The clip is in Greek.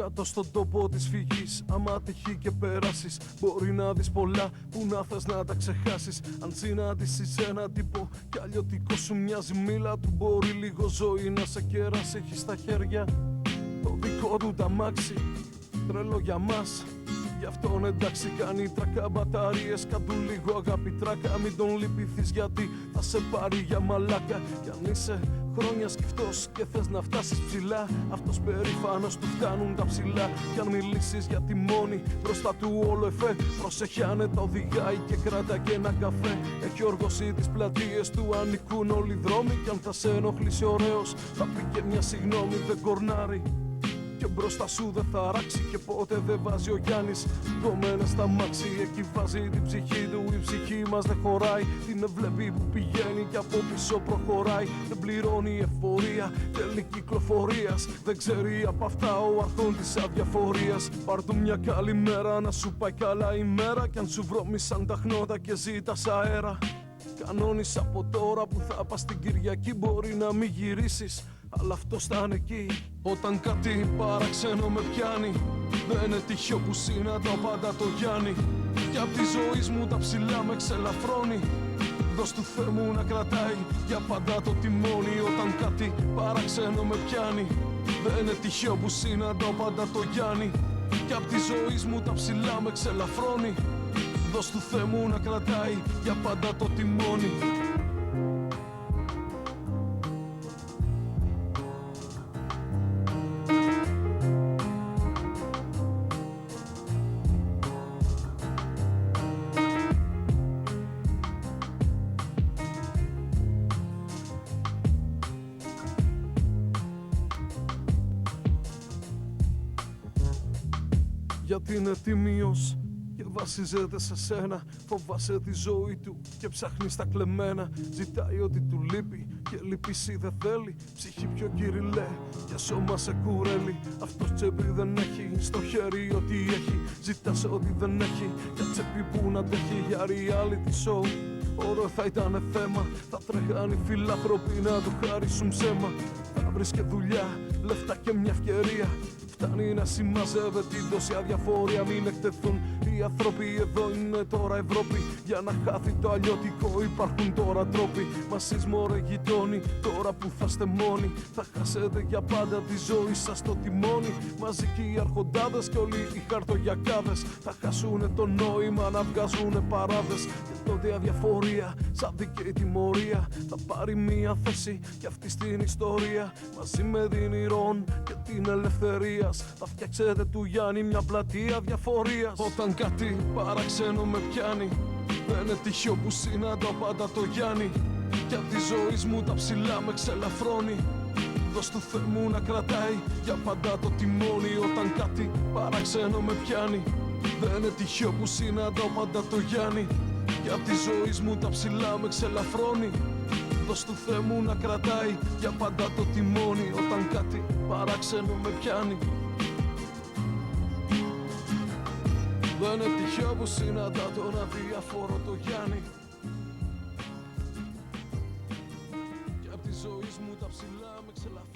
κάτω στον τόπο της φυγής. Άμα τυχεί και περάσεις, μπορεί να δεις πολλά που να θες να τα ξεχάσεις. Αν συναντήσεις έναν τύπο κι αλλιωτικό σου μοιάζει μίλα του, μπορεί λίγο ζωή να σε κεράσει. Έχει στα χέρια το δικό του ταμάξι, τρελό για μας. Γι' αυτόν εντάξει κάνει τράκα μπαταρίες, κάτω λίγο αγάπη τράκα. Μην τον λυπηθείς γιατί θα σε πάρει για μαλάκα. Κι αν είσαι χρόνια σκυφτός και θες να φτάσεις ψηλά, αυτός περήφανος του φτάνουν τα ψηλά. Κι αν μιλήσεις για τη μόνη μπροστά του όλο εφέ, προσέχει άνετα οδηγάει και κράτα και ένα καφέ. Έχει οργώσει τις πλατείες του, ανήκουν όλοι οι δρόμοι. Κι αν θα σε ενοχλήσει ωραίος θα πει και μια συγγνώμη. Δεν κορνάρει και μπροστά σου δεν θα ράξει και ποτέ δεν βάζει ο Γιάννης κομμένες στα μάξι. Εκεί βάζει την ψυχή του, η ψυχή μας δεν χωράει. Την βλέπει που πηγαίνει και από πίσω προχωράει. Δεν πληρώνει εφορία, τέλη κυκλοφορίας. Δεν ξέρει απ' αυτά ο αρχόν της αδιαφορίας. Πάρ' του μια καλή μέρα να σου πάει καλά η μέρα. Κι αν σου βρώμησαν τα χνότα και ζήτας αέρα, κανόνισε από τώρα που θα πας την Κυριακή. Μπορεί να μην γυρίσεις, αλλά αυτός θα είναι εκεί. Όταν κάτι παραξένο με πιάνει, δεν είναι τυχαίο που συναντάω πάντα το Γιάννη. Κι απ' τη ζωή μου τα ψηλά με ξελαφρώνει. Δώσ' του Θεού μου να κρατάει για πάντα το τιμόνι. Όταν κάτι παραξένο με πιάνει, δεν είναι τυχαίο που συναντάω πάντα το Γιάννη. Κι απ' τη ζωή μου τα ψηλά με ξελαφρώνει. Δώσ' του Θεού μου να κρατάει για πάντα το τιμόνι. Γιατί είναι τίμιος και βασίζεται σε σένα. Φοβάσαι τη ζωή του και ψάχνει στα κλεμμένα. Ζητάει ό,τι του λείπει και λυπήσει δεν θέλει. Ψυχή πιο κυριλέ και σώμα σε κουρέλι. Αυτός τσέπη δεν έχει, στο χέρι ό,τι έχει. Ζητάς ό,τι δεν έχει για τσέπη που να αντέχει. Για reality show ωραίο θα ήταν θέμα. Θα τρέχαν οι φιλάνθρωποι να του χαρίσουν ψέμα. Θα βρεις και δουλειά, λεφτά και μια ευκαιρία. Φτάνει να συμμαζεύεται η τόση αδιαφορία. Μην εκτεθούν οι άνθρωποι, εδώ είναι τώρα Ευρώπη. Για να χάθει το αλλιώτικο υπάρχουν τώρα τρόποι. Μας μωρέ γειτόνι, τώρα που θα είστε μόνοι. Θα χάσετε για πάντα τη ζωή σας στο τιμόνι. Μαζί και οι αρχοντάδες και όλοι οι χαρτογιακάδες. Θα χάσουνε το νόημα να βγάζουνε παράδες. Και τότε η αδιαφορία σαν δίκαιη τιμωρία θα πάρει μια θέση κι αυτή στην ιστορία. Μαζί με την ηρών και την ελευθερία θα φτιάξετε του Γιάννη μια πλατεία διαφορίας. Όταν κάτι παραξένο με πιάνει, δεν είναι τυχαίο που συναντάω πάντα το Γιάννη. Κι απ' τη ζωή μου τα ψηλά με ξελαφρώνει. Δώσ' του Θεού μου να κρατάει για πάντα το τιμόνι. Όταν κάτι παραξένο με πιάνει, δεν είναι τυχαίο που συναντάω πάντα το Γιάννη. Κι απ' τη ζωή μου τα ψηλά με ξελαφρώνει. Δώσ' του Θεού μου να κρατάει για πάντα το τιμόνι. Όταν κάτι παράξενο με πιάνει, δεν είναι τυχαίο που συναντά τον αδιαφόρο το Γιάννη. Κι απ' τη ζωή μου τα ψηλά με ξελαφρώνει.